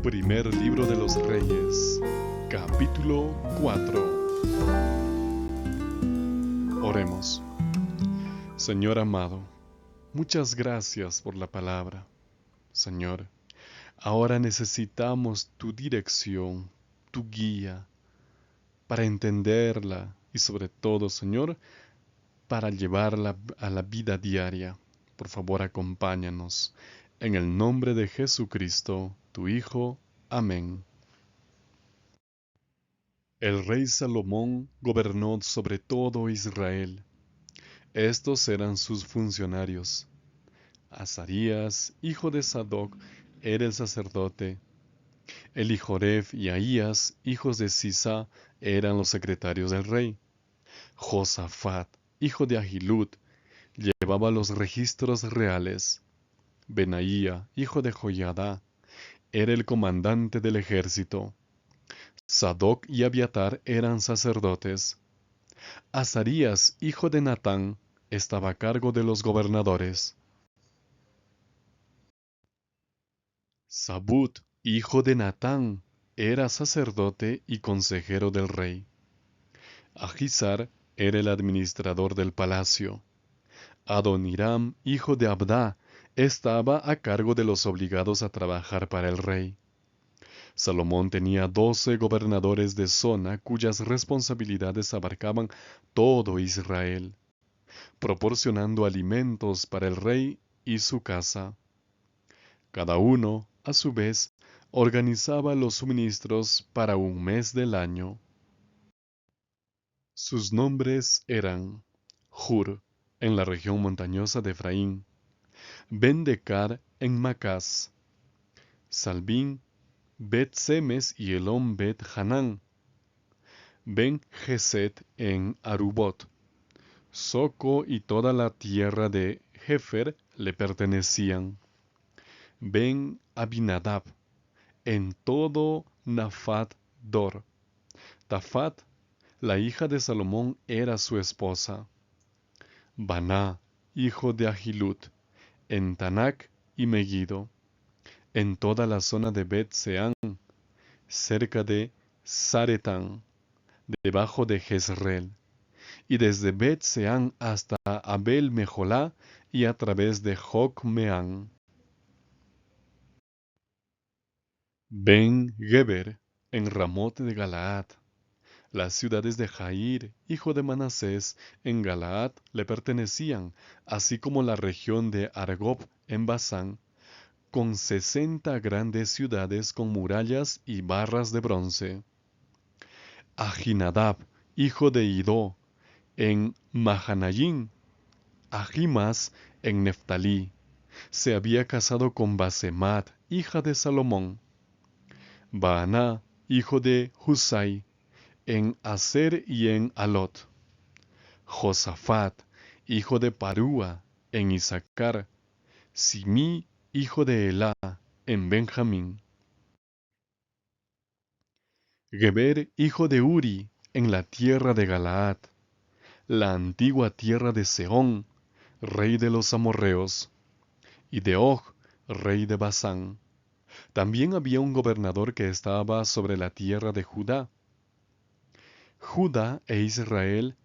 Primer libro de los Reyes, capítulo 4. Oremos. Señor amado, muchas gracias por la palabra. Señor, ahora necesitamos tu dirección, tu guía, para entenderla y sobre todo, Señor, para llevarla a la vida diaria. Por favor, acompáñanos. En el nombre de Jesucristo, tu Hijo. Amén. El rey Salomón gobernó sobre todo Israel. Estos eran sus funcionarios. Azarías, hijo de Sadoc, era el sacerdote.Elijoref y Ahías, hijos de Sisa, eran los secretarios del rey. Josafat, hijo de Ahilud, llevaba los registros reales. Benaía, hijo de Joiada, era el comandante del ejército. Sadoc y Abiatar eran sacerdotes. Azarías, hijo de Natán, estaba a cargo de los gobernadores. Sabut, hijo de Natán, era sacerdote y consejero del rey. Ahisar era el administrador del palacio. Adoniram, hijo de Abda, estaba a cargo de los obligados a trabajar para el rey. Salomón tenía 12 gobernadores de zona cuyas responsabilidades abarcaban todo Israel, proporcionando alimentos para el rey y su casa. Cada uno, a su vez, organizaba los suministros para un mes del año. Sus nombres eran Hur, en la región montañosa de Efraín, Ben-Decar en Macás, Salbín, Bet-Semes y Elón Bet-Hanán, Ben-Geset en Arubot, Soco y toda la tierra de Jefer le pertenecían. Ben-Abinadab, en todo Nafat Dor. Tafat, la hija de Salomón, era su esposa. Baná, hijo de Ahilud, en Tanac y Megiddo, en toda la zona de Bet-Seán, cerca de Zaretán, debajo de Jezreel, y desde Bet-Seán hasta Abel-Meholá y a través de Jocmeán. Ben-Geber, en Ramot de Galaad. Las ciudades de Jair, hijo de Manasés, en Galaad le pertenecían, así como la región de Argob en Basán, con 60 grandes ciudades con murallas y barras de bronce. Ahinadab, hijo de Idó, en Mahanayín. Ahimas, en Neftalí, se había casado con Basemat, hija de Salomón. Baaná, hijo de Husai, en Aser y en Alot. Josafat, hijo de Parúa, en Issacar. Simí, hijo de Elá, en Benjamín. Geber, hijo de Uri, en la tierra de Galaad, la antigua tierra de Sehón, rey de los amorreos, y de Og, rey de Basán. También había un gobernador que estaba sobre la tierra de Judá. Judá e Israel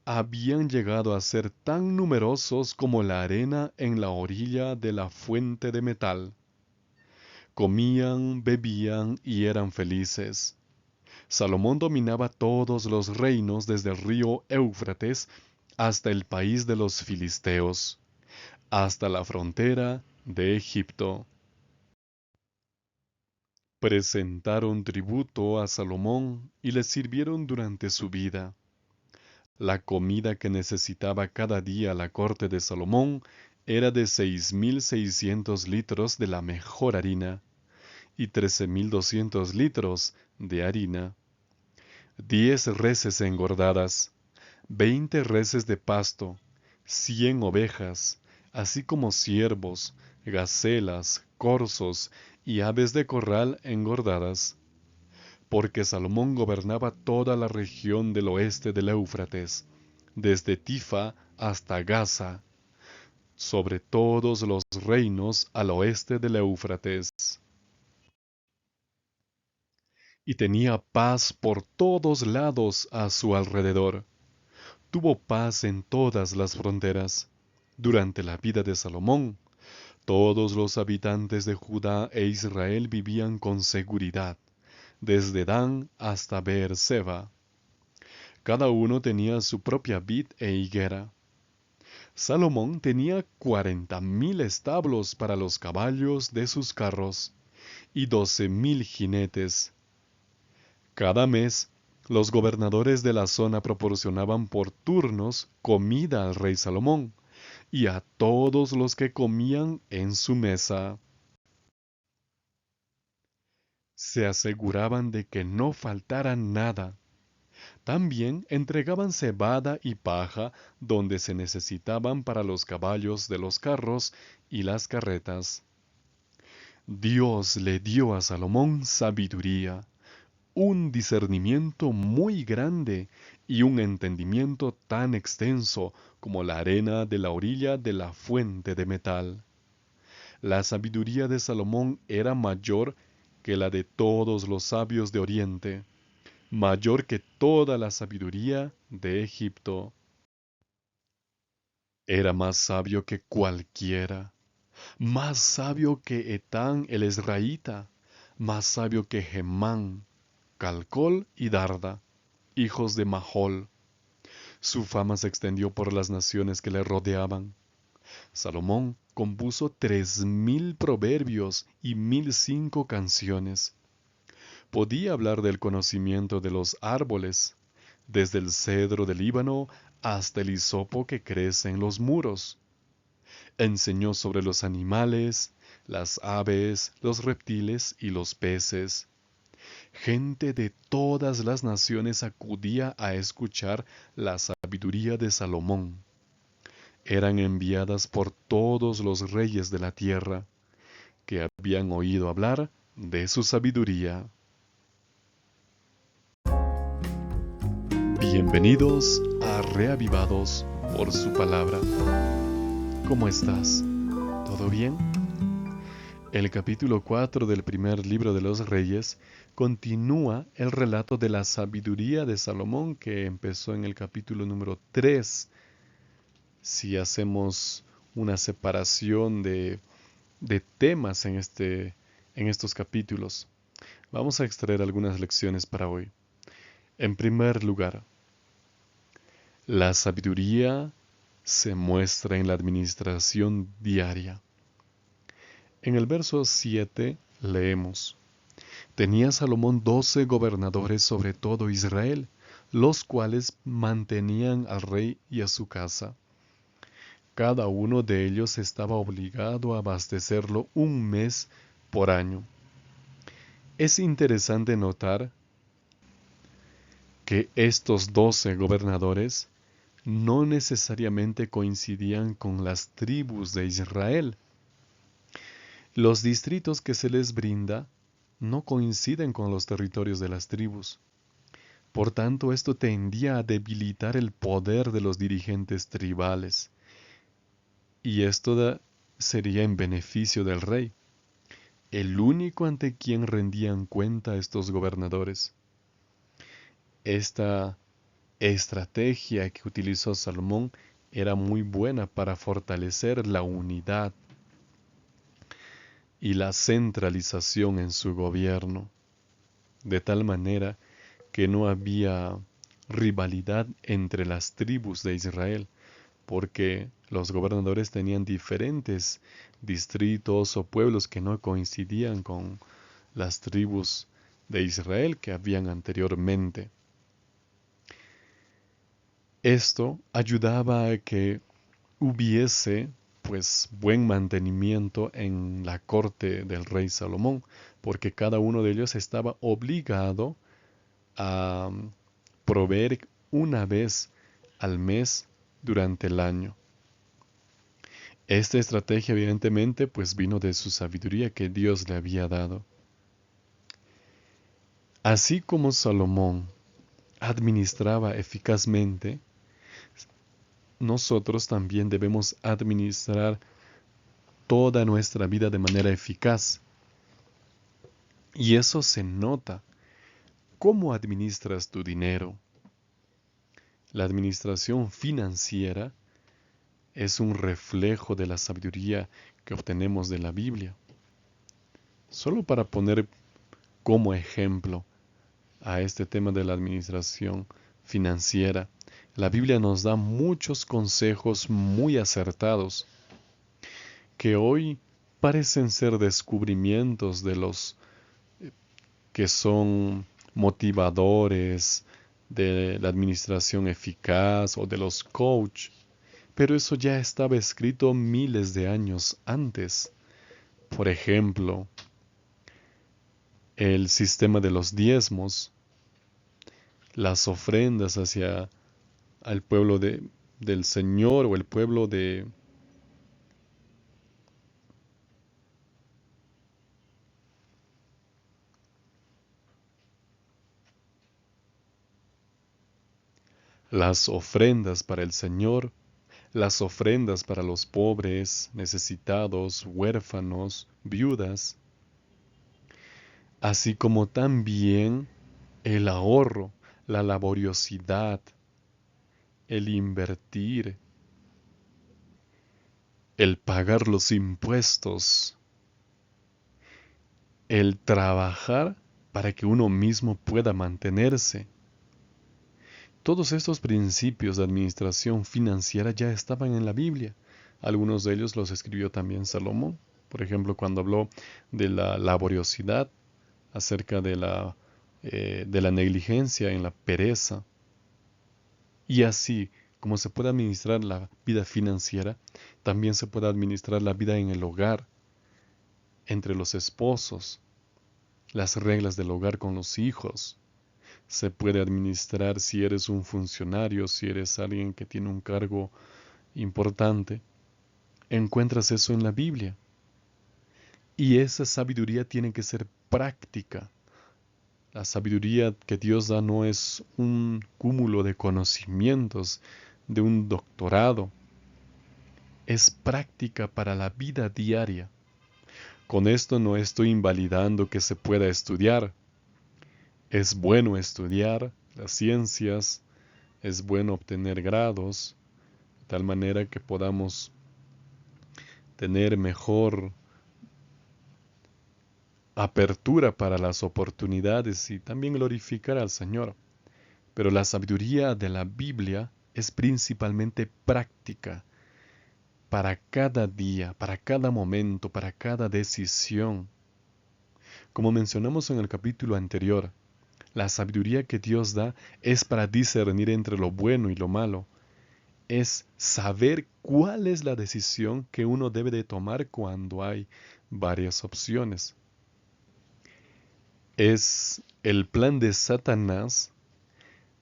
habían llegado a ser tan numerosos como la arena en la orilla de la fuente de metal. Comían, bebían y eran felices. Salomón dominaba todos los reinos desde el río Éufrates hasta el país de los filisteos, hasta la frontera de Egipto. Presentaron tributo a Salomón y le sirvieron durante su vida. La comida que necesitaba cada día la corte de Salomón era de 6.600 litros de la mejor harina y 13.200 litros de harina, 10 reses engordadas, 20 reses de pasto, 100 ovejas, así como ciervos, gacelas, corzos y aves de corral engordadas, porque Salomón gobernaba toda la región del oeste del Éufrates, desde Tifa hasta Gaza, sobre todos los reinos al oeste del Éufrates. y tenía paz por todos lados a su alrededor. Tuvo paz en todas las fronteras. Durante la vida de Salomón, todos los habitantes de Judá e Israel vivían con seguridad, desde Dan hasta Beerseba. Cada uno tenía su propia vid e higuera. Salomón tenía 40,000 establos para los caballos de sus carros y 12,000 jinetes. Cada mes, los gobernadores de la zona proporcionaban por turnos comida al rey Salomón y a todos los que comían en su mesa. Se aseguraban de que no faltara nada. También entregaban cebada y paja donde se necesitaban para los caballos de los carros y las carretas. Dios le dio a Salomón sabiduría, un discernimiento muy grande y un entendimiento tan extenso como la arena de la orilla de la fuente de metal. La sabiduría de Salomón era mayor que la de todos los sabios de Oriente, mayor que toda la sabiduría de Egipto. Era más sabio que cualquiera, más sabio que Etán el Ezraíta, más sabio que Gemán, Calcol y Darda, hijos de Mahol. Su fama se extendió por las naciones que le rodeaban. Salomón compuso 3,000 proverbios y 1,005 canciones. Podía hablar del conocimiento de los árboles, desde el cedro del Líbano hasta el hisopo que crece en los muros. Enseñó sobre los animales, las aves, los reptiles y los peces. Gente de todas las naciones acudía a escuchar la sabiduría de Salomón. Eran enviadas por todos los reyes de la tierra, que habían oído hablar de su sabiduría. Bienvenidos a Reavivados por su palabra. ¿Cómo estás? ¿Todo bien? El capítulo 4 del primer libro de los Reyes continúa el relato de la sabiduría de Salomón que empezó en el capítulo número 3. Si hacemos una separación de temas en estos capítulos, vamos a extraer algunas lecciones para hoy. En primer lugar, la sabiduría se muestra en la administración diaria. En el verso 7 leemos: Tenía Salomón 12 gobernadores sobre todo Israel, los cuales mantenían al rey y a su casa. Cada uno de ellos estaba obligado a abastecerlo un mes por año. Es interesante notar que estos 12 gobernadores no necesariamente coincidían con las tribus de Israel. Los distritos que se les brinda no coinciden con los territorios de las tribus. Por tanto, esto tendía a debilitar el poder de los dirigentes tribales. Y esto sería en beneficio del rey, el único ante quien rendían cuenta estos gobernadores. Esta estrategia que utilizó Salomón era muy buena para fortalecer la unidad y la centralización en su gobierno, de tal manera que no había rivalidad entre las tribus de Israel, porque los gobernadores tenían diferentes distritos o pueblos que no coincidían con las tribus de Israel que habían anteriormente. Esto ayudaba a que hubiese buen mantenimiento en la corte del rey Salomón, porque cada uno de ellos estaba obligado a proveer una vez al mes durante el año. Esta estrategia evidentemente vino de su sabiduría que Dios le había dado. Así como Salomón administraba eficazmente, nosotros también debemos administrar toda nuestra vida de manera eficaz. Y eso se nota ¿Cómo administras tu dinero? La administración financiera es un reflejo de la sabiduría que obtenemos de la Biblia. Solo para poner como ejemplo a este tema de la administración financiera, la Biblia nos da muchos consejos muy acertados que hoy parecen ser descubrimientos de los que son motivadores de la administración eficaz o de los coach, pero eso ya estaba escrito miles de años antes. Por ejemplo, el sistema de los diezmos, las ofrendas hacia al pueblo del Señor o el pueblo de las ofrendas para el Señor, las ofrendas para los pobres, necesitados, huérfanos, viudas, así como también el ahorro, la laboriosidad, el invertir, el pagar los impuestos, el trabajar para que uno mismo pueda mantenerse. Todos estos principios de administración financiera ya estaban en la Biblia. Algunos de ellos los escribió también Salomón. Por ejemplo, cuando habló de la laboriosidad, acerca de la negligencia en la pereza. Y así como se puede administrar la vida financiera, también se puede administrar la vida en el hogar, entre los esposos, las reglas del hogar con los hijos. Se puede administrar si eres un funcionario, si eres alguien que tiene un cargo importante. Encuentras eso en la Biblia. Y esa sabiduría tiene que ser práctica. La sabiduría que Dios da no es un cúmulo de conocimientos, de un doctorado. Es práctica para la vida diaria. Con esto no estoy invalidando que se pueda estudiar. Es bueno estudiar las ciencias, es bueno obtener grados, de tal manera que podamos tener mejor apertura para las oportunidades y también glorificar al Señor. Pero la sabiduría de la Biblia es principalmente práctica para cada día, para cada momento, para cada decisión. Como mencionamos en el capítulo anterior, la sabiduría que Dios da es para discernir entre lo bueno y lo malo. Es saber cuál es la decisión que uno debe de tomar cuando hay varias opciones. Es el plan de Satanás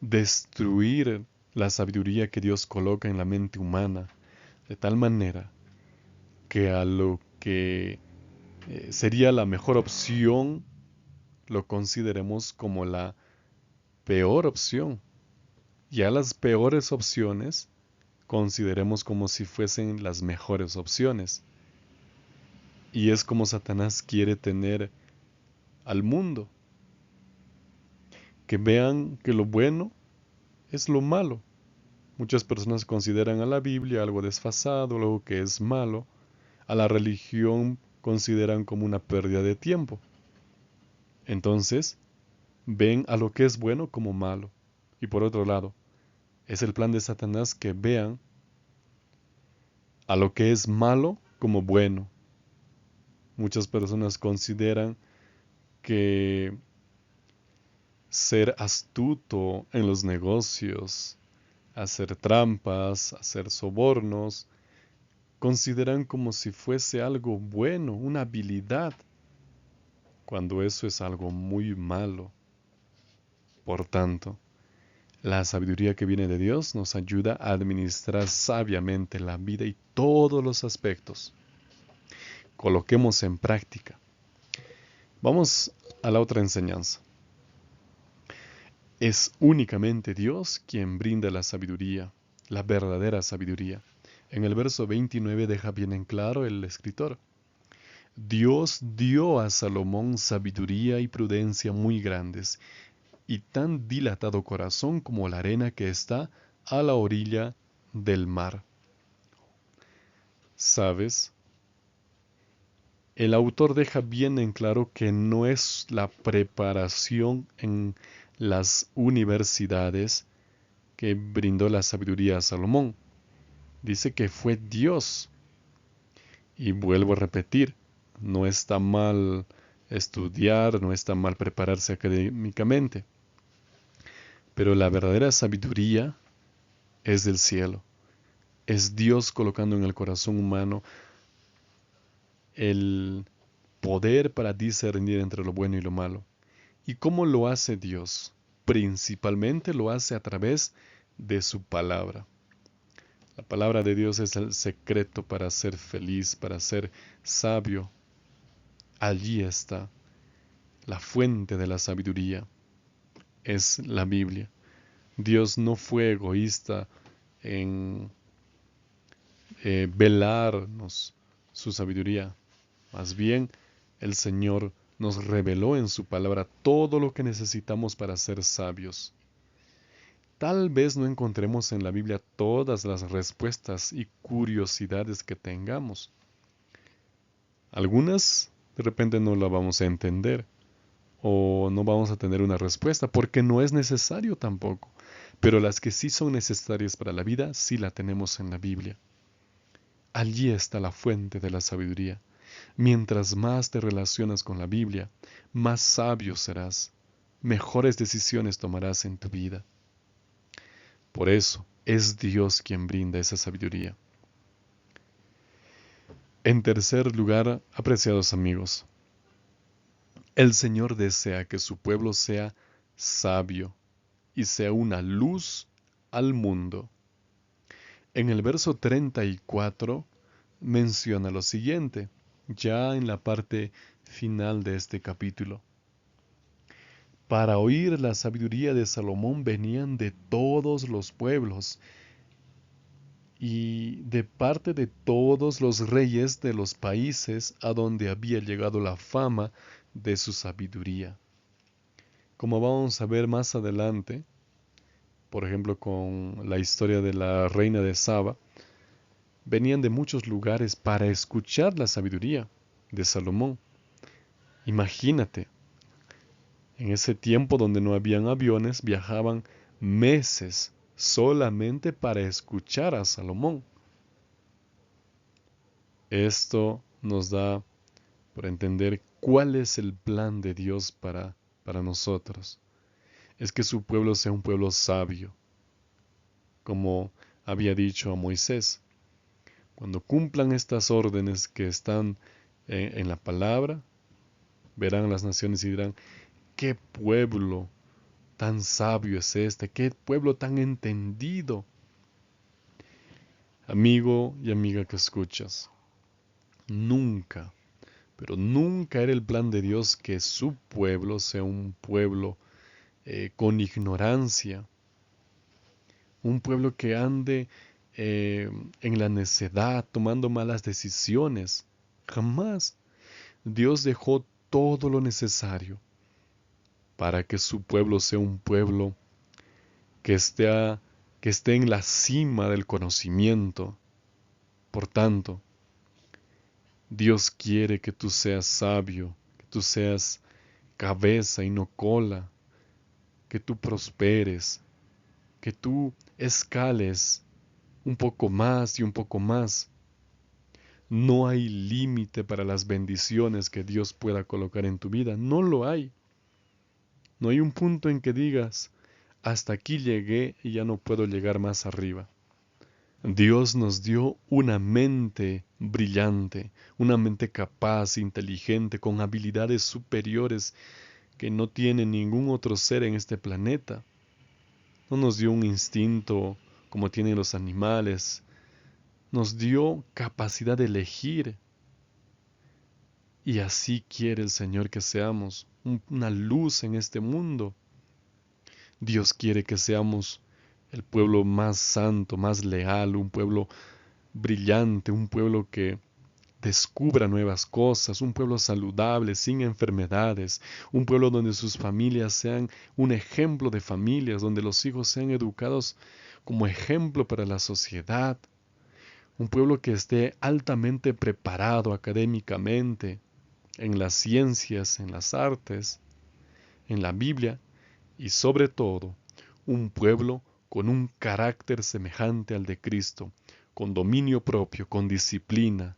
destruir la sabiduría que Dios coloca en la mente humana, de tal manera que a lo que sería la mejor opción lo consideremos como la peor opción. Y a las peores opciones consideremos como si fuesen las mejores opciones. Y es como Satanás quiere tener al mundo, que vean que lo bueno es lo malo. Muchas personas consideran a la Biblia algo desfasado, algo que es malo. A la religión consideran como una pérdida de tiempo. Entonces, ven a lo que es bueno como malo. Y por otro lado, es el plan de Satanás que vean a lo que es malo como bueno. Muchas personas consideran que ser astuto en los negocios, hacer trampas, hacer sobornos, consideran como si fuese algo bueno, una habilidad, cuando eso es algo muy malo. Por tanto, la sabiduría que viene de Dios nos ayuda a administrar sabiamente la vida y todos los aspectos. Coloquemos en práctica. Vamos a la otra enseñanza. Es únicamente Dios quien brinda la sabiduría, la verdadera sabiduría. En el verso 29 deja bien en claro el escritor. Dios dio a Salomón sabiduría y prudencia muy grandes, y tan dilatado corazón como la arena que está a la orilla del mar. ¿Sabes? El autor deja bien en claro que no es la preparación en las universidades que brindó la sabiduría a Salomón. Dice que fue Dios. Y vuelvo a repetir, no está mal estudiar, no está mal prepararse académicamente, pero la verdadera sabiduría es del cielo. Es Dios colocando en el corazón humano el poder para discernir entre lo bueno y lo malo. ¿Y cómo lo hace Dios? Principalmente lo hace a través de su palabra. La palabra de Dios es el secreto para ser feliz, para ser sabio. Allí está la fuente de la sabiduría. Es la Biblia. Dios no fue egoísta en velarnos su sabiduría. Más bien, el Señor nos reveló en su palabra todo lo que necesitamos para ser sabios. Tal vez no encontremos en la Biblia todas las respuestas y curiosidades que tengamos. Algunas de repente no las vamos a entender o no vamos a tener una respuesta porque no es necesario tampoco. Pero las que sí son necesarias para la vida, sí la tenemos en la Biblia. Allí está la fuente de la sabiduría. Mientras más te relacionas con la Biblia, más sabio serás, mejores decisiones tomarás en tu vida. Por eso es Dios quien brinda esa sabiduría. En tercer lugar, apreciados amigos, el Señor desea que su pueblo sea sabio y sea una luz al mundo. En el verso 34 menciona lo siguiente, ya en la parte final de este capítulo. Para oír la sabiduría de Salomón venían de todos los pueblos y de parte de todos los reyes de los países a donde había llegado la fama de su sabiduría. Como vamos a ver más adelante, por ejemplo con la historia de la reina de Saba, venían de muchos lugares para escuchar la sabiduría de Salomón. Imagínate, en ese tiempo donde no habían aviones, viajaban meses solamente para escuchar a Salomón. Esto nos da por entender cuál es el plan de Dios para nosotros. Es que su pueblo sea un pueblo sabio, como había dicho a Moisés. Cuando cumplan estas órdenes que están en la palabra, verán las naciones y dirán, ¿qué pueblo tan sabio es este? ¿Qué pueblo tan entendido? Amigo y amiga que escuchas, nunca, pero nunca era el plan de Dios que su pueblo sea un pueblo con ignorancia, un pueblo que ande en la necedad, tomando malas decisiones. Jamás. Dios dejó todo lo necesario para que su pueblo sea un pueblo que esté en la cima del conocimiento. Por tanto, Dios quiere que tú seas sabio, que tú seas cabeza y no cola, que tú prosperes, que tú escales un poco más y un poco más. No hay límite para las bendiciones que Dios pueda colocar en tu vida, no lo hay. No hay un punto en que digas, hasta aquí llegué y ya no puedo llegar más arriba. Dios nos dio una mente brillante, una mente capaz, inteligente, con habilidades superiores que no tiene ningún otro ser en este planeta. No nos dio un instinto como tienen los animales. Nos dio capacidad de elegir. Y así quiere el Señor que seamos una luz en este mundo. Dios quiere que seamos el pueblo más santo, más leal, un pueblo brillante, un pueblo que descubra nuevas cosas, un pueblo saludable, sin enfermedades, un pueblo donde sus familias sean un ejemplo de familias, donde los hijos sean educados como ejemplo para la sociedad, un pueblo que esté altamente preparado académicamente, en las ciencias, en las artes, en la Biblia y sobre todo, un pueblo con un carácter semejante al de Cristo, con dominio propio, con disciplina,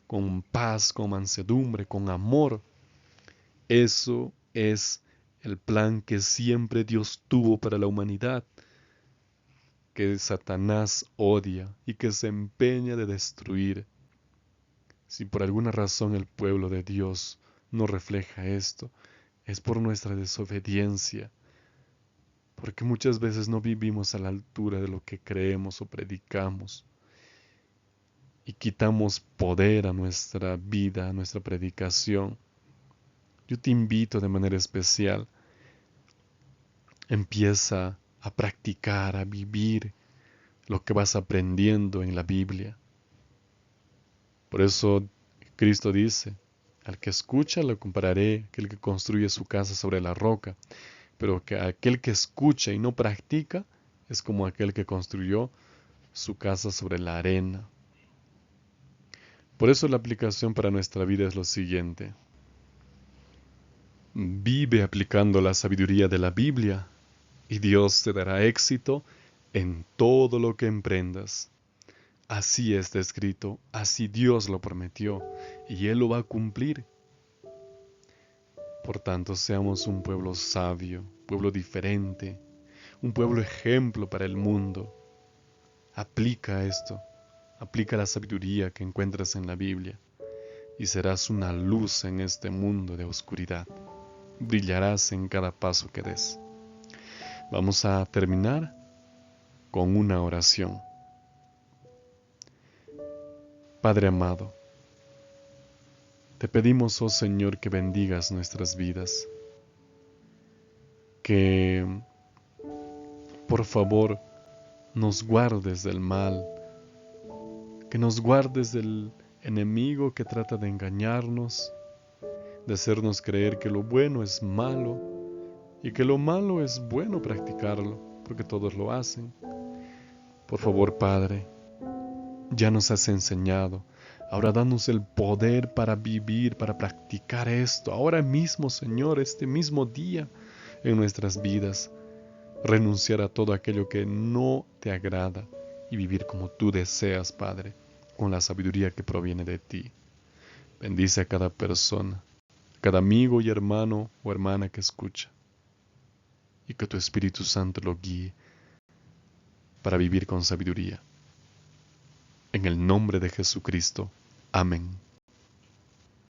con paz, con mansedumbre, con amor. Eso es el plan que siempre Dios tuvo para la humanidad, que Satanás odia y que se empeña de destruir. Si por alguna razón el pueblo de Dios no refleja esto, es por nuestra desobediencia, porque muchas veces no vivimos a la altura de lo que creemos o predicamos y quitamos poder a nuestra vida, a nuestra predicación. Yo te invito de manera especial, empieza a practicar, a vivir lo que vas aprendiendo en la Biblia. Por eso Cristo dice, al que escucha lo compararé, aquel que construye su casa sobre la roca, pero que aquel que escucha y no practica es como aquel que construyó su casa sobre la arena. Por eso la aplicación para nuestra vida es lo siguiente. Vive aplicando la sabiduría de la Biblia y Dios te dará éxito en todo lo que emprendas. Así está escrito, así Dios lo prometió y Él lo va a cumplir. Por tanto, seamos un pueblo sabio, pueblo diferente, un pueblo ejemplo para el mundo. Aplica esto, aplica la sabiduría que encuentras en la Biblia y serás una luz en este mundo de oscuridad. Brillarás en cada paso que des. Vamos a terminar con una oración. Padre amado, te pedimos, oh Señor, que bendigas nuestras vidas, que por favor nos guardes del mal, que nos guardes del enemigo que trata de engañarnos, de hacernos creer que lo bueno es malo y que lo malo es bueno practicarlo, porque todos lo hacen. Por favor, Padre, ya nos has enseñado. Ahora danos el poder para vivir, para practicar esto. Ahora mismo, Señor, este mismo día en nuestras vidas. Renunciar a todo aquello que no te agrada y vivir como tú deseas, Padre, con la sabiduría que proviene de ti. Bendice a cada persona, a cada amigo y hermano o hermana que escucha. Y que tu Espíritu Santo lo guíe para vivir con sabiduría. En el nombre de Jesucristo. Amén.